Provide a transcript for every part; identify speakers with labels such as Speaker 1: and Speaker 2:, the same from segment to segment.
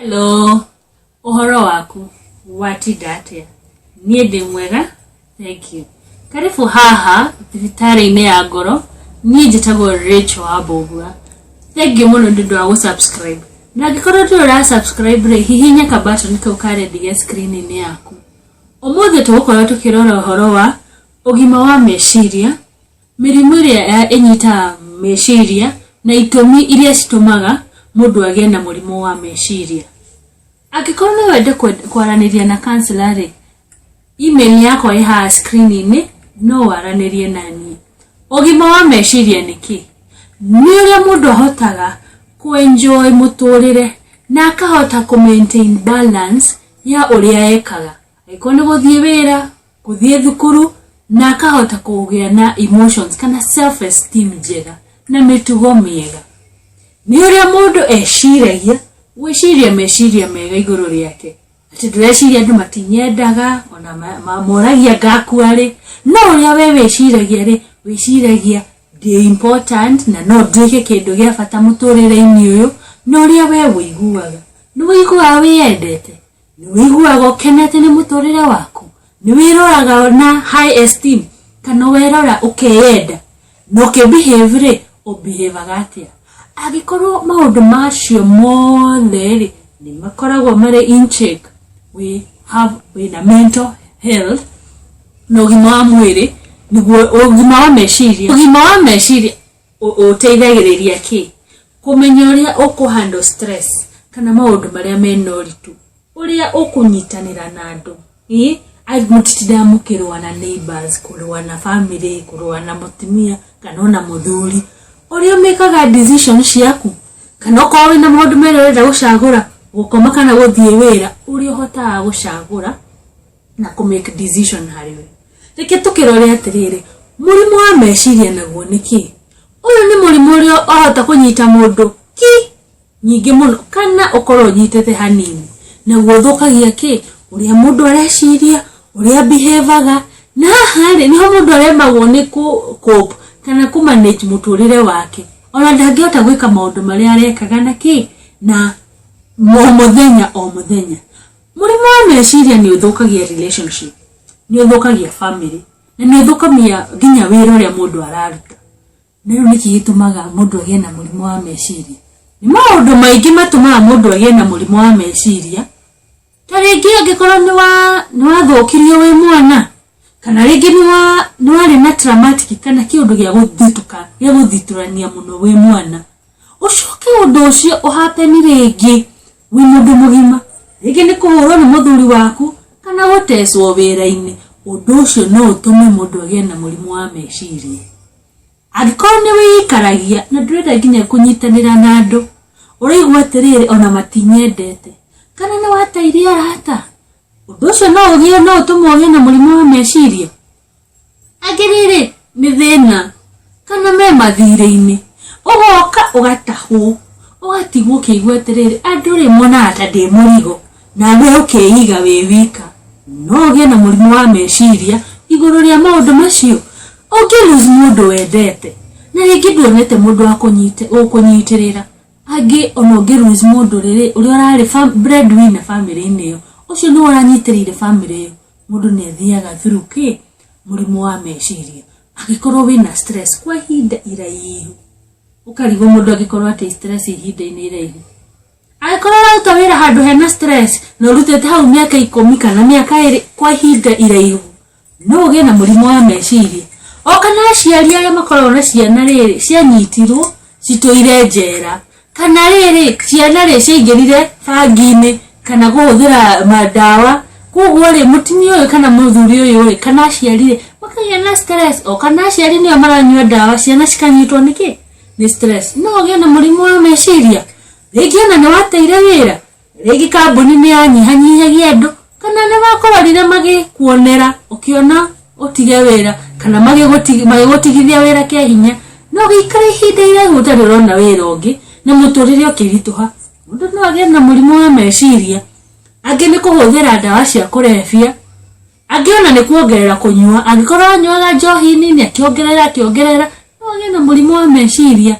Speaker 1: Hello, uhoro waku, watinda atia? Nie ndi mwega, thank you. Karibu haha, thibitarĩ-inĩ ya ngoro, nie njĩtagwo Rachel Wambũgua. Thank you mũno nĩ ũndũ wa gũsubscribe. Na angĩkorwo ndũrĩ ũrasubscribe rĩ, hihinya ka button kau karĩa screen-inĩ yaku. Ũmũthĩ tũgũkorwo tũkĩrora ũhoro wa ũgima wa meciria, mĩrimũ ĩrĩa ĩnyitaga meciria na itũmi iria citũmaga mũndũ agĩe na mũrimũ wa meciria. Angĩkorwo nĩ wende kwaranĩria na counselor rĩ, email yakwa ĩ haha screen-inĩ, no waranĩrie naniĩ. Ũgima wa meciria nĩ kĩ? Nĩ ũrĩa mũndũ ahotaga enjoy mũtũrĩre na akahota maintain balance ya ũrĩa ekaga. Angĩkorwo nĩ gũthiĩ wĩra, gũthiĩ thukuru, na akahota kũgĩa na emotions kana self esteem njega na mĩtugo mĩega. Nĩ ũrĩa mũndũ eciragia, gwĩciria meciria mega igũrũ rĩake. Atĩ ndũreciria andũ matinyendaga, ona moragia ngakua rĩ, no ũrĩa we wĩciragia rĩ, wĩciragia ndĩ important na no nduĩke kĩndũ gĩa bata mũtũrĩre-inĩ ũyũ, na ũrĩa we wĩiguaga. Nĩ wĩiguaga wĩyendete? Nĩ wĩiguaga ũkenete nĩ mũtũrĩre waku? Nĩ wĩroraga na high esteem kana wĩrora ũkeyenda? No ũkĩbehave rĩ, ũbehaveaga atĩa? Angĩkorwo maũndũ macio mothe rĩ, nĩ makoragwo marĩ in check, wĩna mental health na ũgima wa mwĩrĩ, nĩguo ũgima wa meciria. Ũgima wa meciria ũteithagĩrĩria kĩ? Kũmenya ũrĩa ũkũhandle stress kana maũndũ marĩa mena ũritũ, ũrĩa ũkũnyitanĩra na andũ. Mũtitindaga mũkĩrũa na neighbors, kũrũa na family, kũrũa na mũtumia kana ona mũthuri. Ũrĩa mekaga decision ciaku, kana okorwo wĩna maũndũ merĩ ũrenda gũcagũra, gũkoma kana gũthiĩ wĩra, ũrĩa ũhotaga gũcagũra na make decision harĩ we. Reke tũkĩrore atĩrĩrĩ, mũrimũ wa meciria naguo nĩ kĩ? Ũyũ nĩ mũrimũ ũrĩa ũhota kũnyita mũndũ nyingĩ mũno, kana ũkorwo ũnyitĩte hanini. Naguo ũthũkagia kĩ? Ũrĩa mũndũ areciria, ũrĩa behaveaga, na haha rĩ, nĩho mũndũ aremagwo nĩ cope kana manage mũtũrĩre wake. Ona ndangĩhota gwĩka maũndũ marĩa arekaga na kĩ? Na mũthenya o mũthenya. Mũrimũ wa meciria nĩ ũthũkagia relationship, nĩ ũthũkagia family, na nĩ ũthũkagia nginya wĩra ũrĩa mũndũ araruta. Na rĩu nĩkĩ gĩtũmaga mũndũ agĩe na mũrimũ wa meciria? Nĩ maũndũ maingĩ matũmaga mũndũ agĩe na mũrimũ wa meciria. Ta rĩngĩ angĩkorwo nĩ wathũkirio wĩ mwana, kana rĩngĩ nĩ warĩ na traumatic kana kĩũndũ gĩa gũthitũrania mũno wĩ mwana, ũcoke ũndũ ũcio ũhappen rĩngĩ wĩ mũndũ mũgima. Rĩngĩ nĩ kũhũrwo nĩ mũthuri waku kana gũtecwo wĩra-inĩ, ũndũ ũcio no ũtũme mũndũ agĩe na mũrimũ wa meciria. Angĩkorwo nĩ wĩikaragia na ndũrenda nginya kũnyitanĩra na andũ, ũraigua atĩrĩrĩ ona matinyendete, kana nĩ wateire arata, ũndũ ũcio no ũtũme ũgĩe na mũrimũ wa meciria. Angĩ rĩrĩ nĩ thĩna kana me mathirĩ-inĩ, ũgoka ũgatahwo, ũgatigwo ũkĩigua atĩrĩrĩ andũ rĩ monaga ta ndĩ mũrigo, nawe ũkeiga wĩ wika. No ũgĩe na mũrimũ wa meciria igũrũ rĩa maũndũ macio. Ũngĩ-lose mũndũ wendete, na rĩngĩ nduonete mũndũ wa kũnyitĩrĩra. Angĩ ona ũngĩ-lose mũndũ rĩrĩ ũrĩa ũrarĩ breadwinner family-inĩ ĩyo, ũcio nĩ ũranyitĩrĩire family ĩyo, mũndũ nĩ athiaga through kĩ? Mũrimũ wa meciria. Angĩkorwo wĩna stress kwa ihinda iraihu, ũkarigwo mũndũ angĩkorwo atĩ stress ihinda-inĩ iraihu. Angĩkorwo ũraruta wĩra handũ hena stress na ũrutĩte hau mĩaka 10 kana mĩaka 2 kwa ihinda iraihu, no ũgĩe na mũrimũ wa meciria. O kana aciari arĩa makoragwo na ciana rĩrĩ cianyitirwo citũire njera, kana rĩrĩ ciana rĩ ciaingĩrire bangi-inĩ kana kũhũthĩra mandawa, koguo rĩ mũtumia ũyũ kana mũthuri ũyũ rĩ kana aciari rĩ makagĩa na stress, o kana aciari nĩo maranyua ndawa ciana cikanyitwo nĩ kĩ? Nĩ stress. No ũgĩe na mũrimũ wa meciria. Rĩngĩ ona nĩ wateire wĩra, rĩngĩ kambuni nĩ yanyihanyihagia andũ, kana nĩ makororire magĩkuonera ũkĩona ũtige wĩra, kana magĩgũtigithia wĩra kĩa hinya, no gĩikare ihinda iraihu ũtarĩ ũrona wĩra ũngĩ na mũtũrĩre ũkĩritũha, mũndũ no agĩe na mũrimũ wa meciria. Angĩ nĩ kũhũthĩra ndawa cia kũrebia, angĩ ona nĩ kuongerera kũnyua. Angĩkorwo anyuaga njohi nini akĩongerera, no agĩe na mũrimũ wa meciria.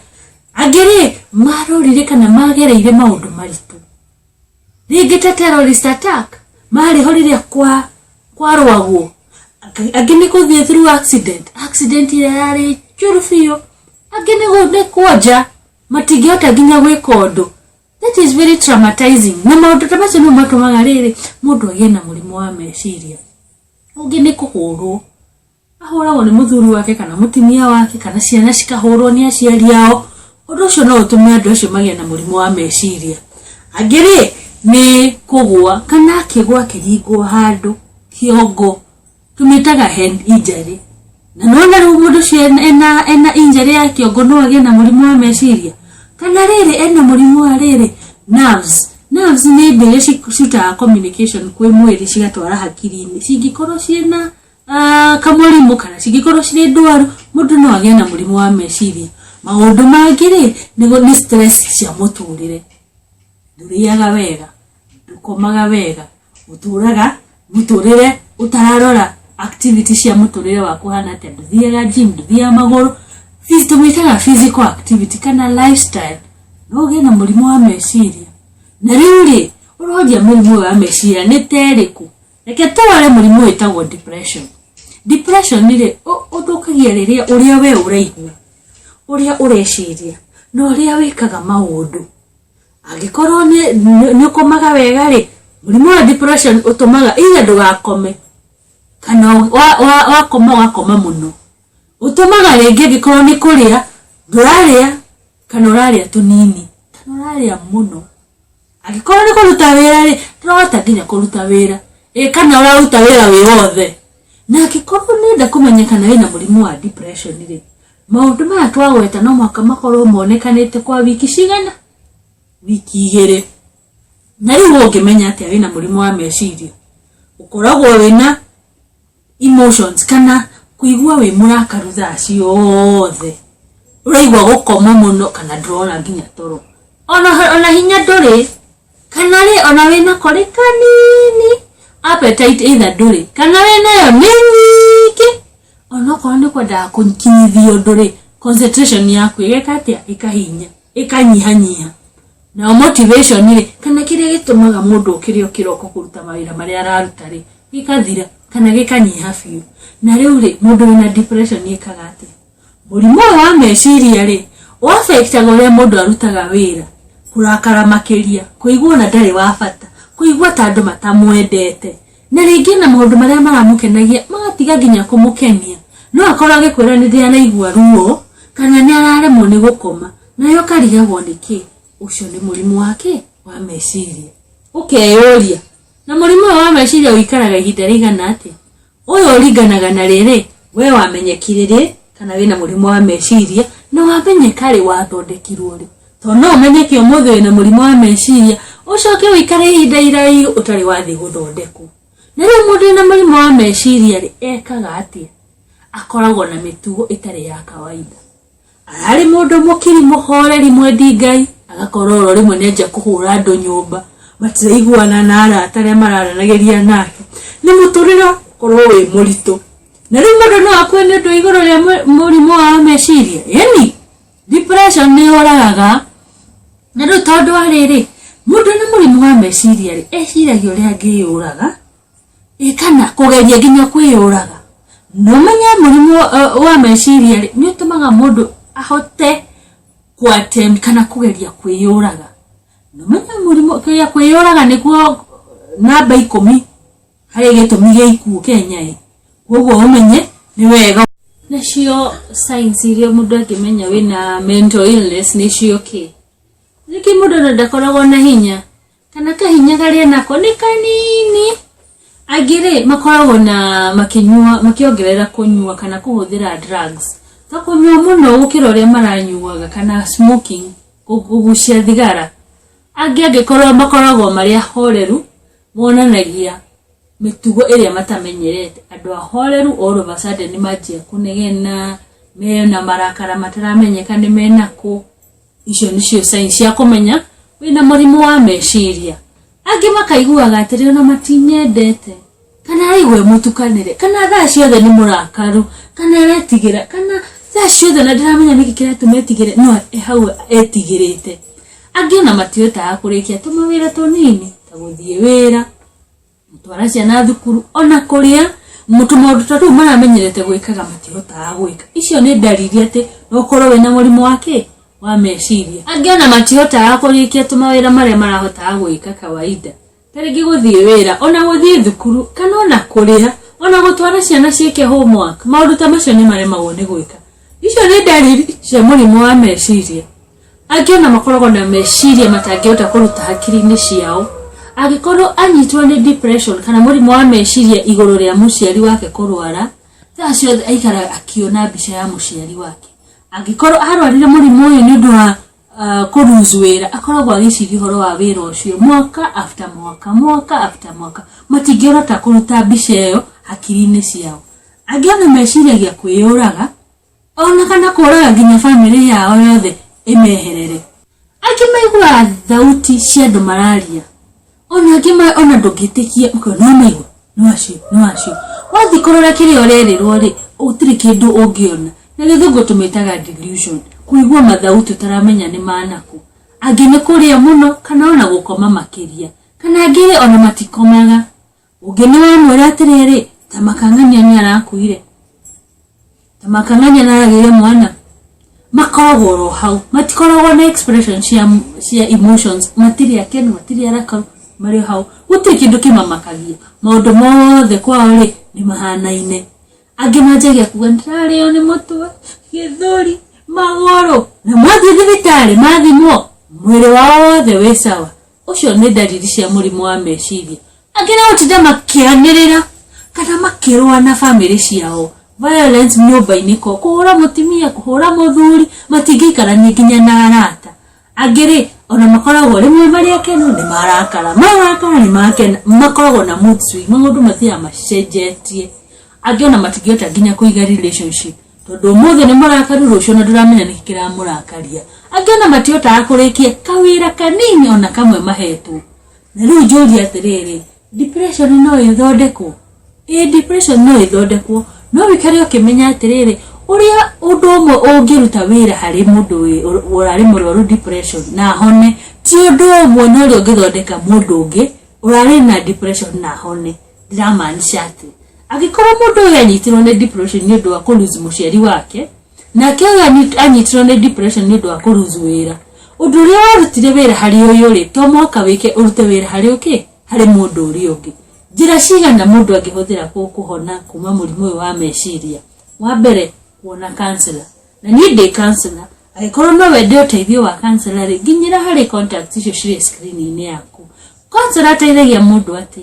Speaker 1: Angĩ rĩ marorire kana magereire maũndũ maritũ, Rĩngĩ ta terrorist attack mari horire kwa rwaguo agene kuthie through accident yari churufio agene kuoja matigota ginya gwika undu. That is very traumatizing. Na maundu ta macio no matumaga riri mundu agie na murimu wa meciria. Ugene kuhurwo ahoragwo ni muthuri wake kana mutimia wake kana ciana cikahurwo ni aciari ao. Undu ucio no utume andu acio magie na murimu wa meciria. Agiri ni kugwa kana kigwa kiringwo handu kiongo tumitaga head injury. Na nona mundu ucio ena injury ya kiongo no agie na murimu wa meciria. Kana riri ena murimu wa riri nerves ni mbere cita communication kwi mwiri cigatwara hakiri-ini cingikorwo ciena kamurimu kana cingikorwo ciri ndwaru mundu no agie na murimu wa meciria. Maundu mangiri ni stress cia muturire. Nduriaga wega, ndukomaga wega, muturire utararora activity cia muturire waku hana ta nduthiaga gym, nduthia maguru, physical activity kana lifestyle. No ugie na murimu wa meciria. Na riuri urodia murimu wa meciria ni teriku. Reke tawale murimu witagwo depression. Depression ni uthukagia riria uria we uraigua, uria ureciria no uria wikaga maundu. Angikorwo ni ukomaga wega ri murimu wa depression utumaga iya ndugakome kana wakoma muno. Utumaga ringi gikorwo ni kuria nduraria kana uraria tunini kana uraria muno. Angikorwo ni kuruta wira ri turota nginya kuruta wira kana uraruta wira wi wothe. Na angikorwo nenda kumenya kana wina murimu wa depression ri maundu maya twagweta no mwaka makorwo monekanite kwa wiki cigana, wiki 2. Na riu ungimenya ati wina murimu wa meciria ukoragwo wina emotions kana kuigua we murakaru thaa ciothe, uraigua gukoma muno kana ndrona nginya toro ona hinya nduri kana ri ona wina kori kanini appetite either nduri kana wina yo nyingi ona kwa ndi kwenda kunkinyithio nduri concentration yaku igeka atia ikanyiha na motivation ri kana kiria gitumaga mundu kirio kiroko kuruta mawira maria araruta ri gikathira kana gikanyiha biu. Na riu ri mundu wina depression ikaga ati murimu wa meciria ri affectaga uria mundu arutaga wira, kurakara makiria, kuigua na ndari wa bata, kuigua ta andu matamwendete, na ringi na maundu maria maramukenagia magatiga nginya kumukenia. No akorwo agikwira ni ndia naigua ruo kana ni araremwo ni gukoma nayo karigagwo niki ucio ni murimu wake wa meciria. Ukeyuria na murimu wa meciria uikaraga ihinda rigana ati uyu uringanaga na riri we wamenyekire ri kana wina murimu wa meciria na wamenyeka ri wathondekirwo ri. To no umenyeke umuthi wina murimu wa meciria ucoke uikare ihinda iraihu utari wathi guthondekwo. Na riu mundu na murimu wa meciria ri ekaga ati akoragwo na mitugo itari ya kawaida. Arari mundu mukiri muhoreri mwendi Ngai agakorwo rimwe nenja kuhura andu nyumba matiraiguana na arata aria mararanagiria nake ni muturira korwo wi muritu. Na riu mundu no akwene ndu iguru ria murimu wa meciria, yani depression ni oragaga. Na riu tondu ariri mundu na murimu wa meciria ri eciragia uria angiuraga kana kugeria nginya kwiyuraga. No menya murimu wa meciria ri ni utumaga mundu ahote attempt kana kugeria kwiyuraga. No menya murimu kia kwiyuraga niguo namba 10 hari gitumi gia ikuo Kenya. Koguo umenye ni wega. Nacio signs iria mundu angimenya wina mental illness nicio ki niki mundu ndakoragwo na hinya kana kahinya garia nako ni kanini. Agire makoragwo na makiongerera kunyua kana kuhuthira drugs. Ta kunyua muno gukira uria maranyuaga kana smoking, kugucia thigara. Angikorwo makoragwo maria horeru monanagia mitugo iria matamenyerete. Andu ahoreru all of a sudden manjia kunegena mena marakara mataramenyeka ni menako. Icio nicio signs cia kumenya wina murimu wa meciria. Angi makaiguaga atiri ona matinyendete kana aigwe mutukanire kana thaa ciothe ni murakaru kana aretigira kana thaa ciothe na ndiramenya niki kiratumetigire no hau etigirite. Angi ona matiota kurikia tumawira tunini ta guthie wira mutwara ciana thukuru ona kuria mutu maundu tatu maramenyerete gwikaga matihotaga gwika icio ni dalili ati no korwo wena murimu wake wa meciria angiona matihotaga kurikia tumawira maria marahotaga gwika kawaida tarigi guthie wira ona guthie thukuru kana ona kuria ona gutwara ciana cieke homework maundu ta macio ni maremagwo ni gwika icio ni dalili cia murimu wa meciria angiona makoragwo na meciria matangihota kuruta hakiri-ini ciao agikorwo anyitwo ni depression kana murimu wa meciria iguru ria muciari wake kurwara thacio aikara akiona mbica ya muciari wake agikorwo arwarire murimu uyu ni undu wa kuruzwira akoragwo agiciria horo wa wira ucio mwaka after mwaka matingihota kuruta mbica iyo hakiri-ini ciao angiona meciria kwiyuraga ona kana kuraga nginya family yao yothe imeherere akimaigua thauti cia andu mararia ona ndungitikia mkono no acio wathi kurora kiri orerirwo ri utiri kindu ungiona na githungu tumitaga delusion kuigua mathauti utaramenya ni manaku angine kuria muno kana ona gukoma makiria kana angire ona matikomaga ungine wa mwera atiriri tamakangania ni arakuire tamakangania naragire mwana makoragwo hau matikoragwo na expression cia emotions matiria kenu matiria raka mari hau gutiri kindu kimamakagia maundu mothe kwao ri ni mahanaine angi manjagia kuga ndarareo ni mutwe githuri magoro na mwathi thibitari mathimwo mwiri wao wothe wi sawa ucio ni dalili cia murimu wa meciria angi na utinda makianirira kana makirwa na family ciao violence nyumba-ini ko kuhura mutimia kuhura muthuri matingikarania nginya na arata angiri ona makoragwo rimwe bari akenu ni marakara ni makena makoragwo na mood swing maundu mathia macenjetie angiona matingihota nginya kuiga relationship tondu muthe ni marakaru rucio na nduramenya nikira murakaria angiona matihota kurikia kawira kanini ona kamwe mahetwo na riu njuri atiriri depression no ithondekwo depression no ithondekwo no wikare ukimenya atiriri uria undu umwe ungiruta wira hari mundu urari murwaru depression na hone ti undu umwe no ri ungithondeka mundu ungi urari na depression na hone ndamaanisha ati agikorwo mundu yanyitirwo ni depression ni undu wa kuluzi muciari wake na kio anyitirwo ni depression ni undu wa kuluzi wira undu uria warutire wira hari uyu ri to mwaka wike urute wira hari uki hari mundu uri ungi njira cigana mundu angihuthira kuhona kuma murimu wa meciria wa mbere kuona counselor na ni ndi counselor agikorwo no wende uteithio wa counselor ri nginyira hari contact icio cire screen-ini yaku counselor ateithagia mundu ati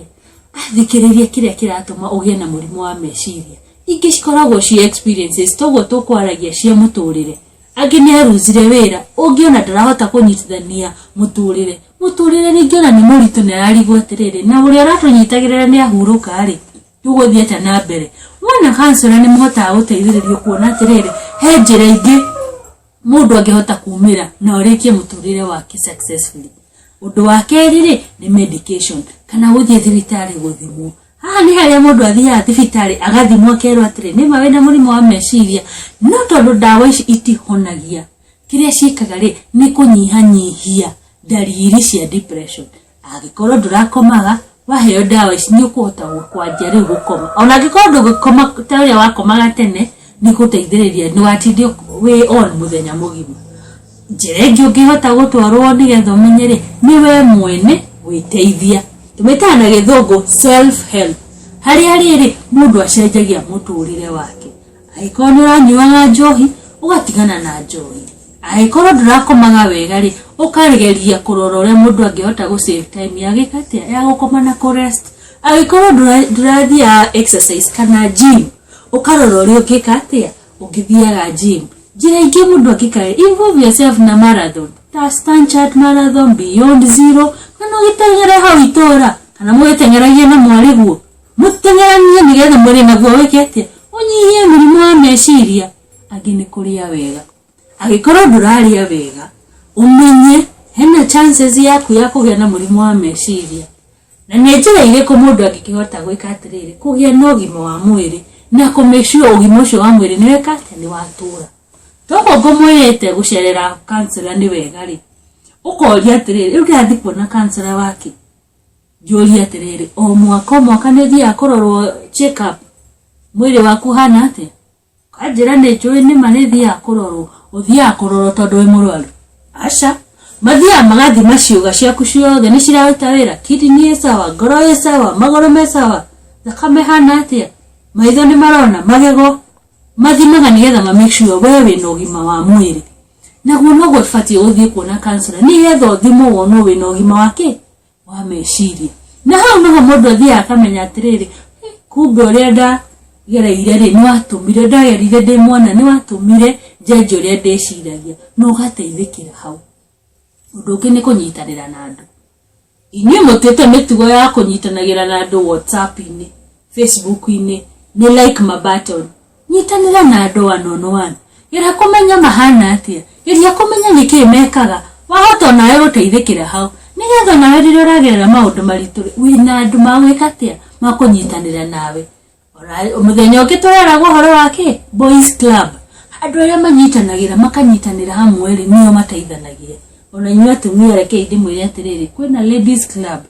Speaker 1: athikiriria kiria kiratuma ugie na murimu wa meciria ingi cikoragwo ci experiences togo tukwaragia cia muturire angi ni aruzire wira ungiona ndarahota kunyitithania muturire ningiona ni muritu ni ararigwo atiriri na uria aratunyitagirira ni ahuruka ri tuguthie ta na mbere wona counselor ni muhota guteithiririo kuona atiriri he njira ingi mundu angihota kumira na urikie muturire wake successfully undu wa keri ri ni medication kana guthie thibitari guthimwo haha ni haria mundu athia thibitari agathimwo kerwo atiri ni mawe na murimu wa meciria no tondu dawa ici itihonagia kiria ciikaga ri ni kunyihanyihia dalili cia depression agikorwo ndurakomaga waheo dawa ici ni ukuhota kwanjia riu gukoma ona agikorwo ndugukoma ta uria wakomaga tene ni guteithiriria ni watinde we on muthenya mugima njira ingi ungihota gutwarwo nigetha umenyere niwe mwene witeithia tumetana githungu self help hari ri mundu acenjagia muturire wake agikorwo uranyuaga njohi ugatigana na njohi agikorwo ndurakomaga wega ri ukarigeria kurora uria mundu angihota gu save time yagikatia ya gukoma na kurest agikorwo ndurathia exercise kana gym ukarora uria ukikatia ungithiaga gym njira ingi mundu akikare involve yourself na marathon ta Stanchart marathon beyond zero kana gitengera hau itora kana mwetengeragia na mwariguo mutengeranie nigetha muri naguo wiketia unyihie murimu wa meciria agini kuria wega agikorwo nduraria wega umenye hena chances yaku ya kugia na murimu wa meciria na ni njira iriku mundu angikihota gwika atiriri kugia na ugima wa mwiri na make sure ugima ucio wa mwiri ni wekate ni watura toko ngomwirete gucerera counselor ni wega ri ukoria atiriri urathi kuona counselor wake Julia terere o mwaka nethia kororwo check up mwiri waku hana ate kajira ne joy ne manethia kororwo uthia kororwo tondu imurwaru aca mathia magathi maciuga ciaku ciothe ni ciraruta wira kidney sawa ngoro sawa magoro me sawa thakame hana ate maitho ni marona magego mathimaga nigetha ma make sure wewe wina ugima wa mwiri naguo no gwafatie uthie kuona counselor nigetha uthimo wono wina ugima wake wa meciria na hau no mundu athia akamenya atiriri kumbe uria nda gereire ri ni watumire ndagerire ndi mwana ni watumire njenje uria ndeciragia no gateithikira hau undu ungi ni kunyitanira na andu inyuĩ mutete mitugo ya kunyitanagira na andu WhatsApp-ini Facebook-ini ni like my button nyitanira na andu one ira kumenya mahana atia ira kumenya niki mekaga wahota nawe guteithikira hau nigetha nawe rĩrĩa ũragerera maũndũ maritũ wĩna andũ magwĩka atĩa makũnyitanĩra nawe mũthenya ũngĩ tũraragwo ũhoro wake boys club andũ arĩa manyitanagĩra makanyitanĩra hamwe rĩ nĩo mateithanagia ona inyuĩ atumia rekei ndĩmwĩre atĩrĩrĩ kwĩna ladies club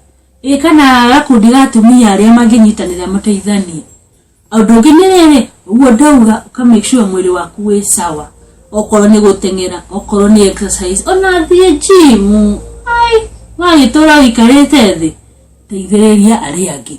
Speaker 1: kana gakundi ga atumia arĩa mangĩnyitanĩra mateithanie ũndũ ũngĩ nĩ rĩrĩ ũguo ndauga make sure mwĩrĩ waku wĩ sawa okorwo nĩ gũteng'era okorwo nĩ exercise ona thiĩ gym wagitora wikarete thi teithĩrĩria arĩa angĩ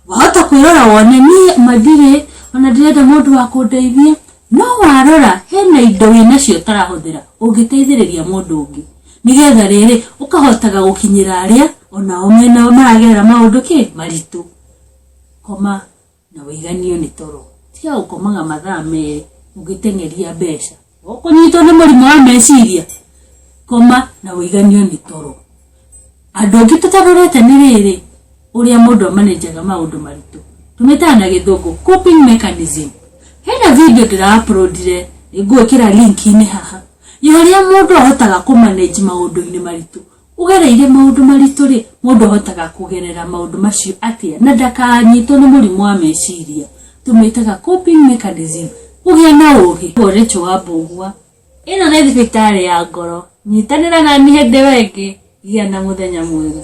Speaker 1: wahota kwĩrora wone ni mathire ona ndirenda mũndũ wa kũndeithia no warora hena indo wĩnacio ũtarahũthĩra ũngĩteithĩrĩria mũndũ ũngĩ nigetha rĩrĩ ũkahotaga gũkinyĩra arĩa ona omena maragerera maũndũ maritũ koma na wĩiganio nĩ toro tiga ũkomaga mathaa merĩ ũgĩteng'eria mbeca ũkũnyitwo nĩ mũrimũ wa meciria koma na wĩiganio nĩ toro andũ angĩ tũtarorete nĩ rĩrĩ ũrĩa mũndũ amanejaga maũndũ maritũ tumĩtaga na gĩthũngũ coping mechanism hena video ndĩra-uploadire ngwĩkĩra link-inĩ haha ũrĩa mũndũ ahotaga kũmanage maũndũ-inĩ maritũ ũgereire maũndũ maritũ rĩ mũndũ ahotaga kũgerera maũndũ macio atĩa na ndakanyitwo nĩ mũrimũ wa meciria tumĩtaga coping mechanism ũgĩe na ũgĩ Rachel Wambũgua ĩno nĩ thibitarĩ ya ngoro nyitanĩra na niĩ hĩndĩ wengĩ gĩa na mũthenya mwega.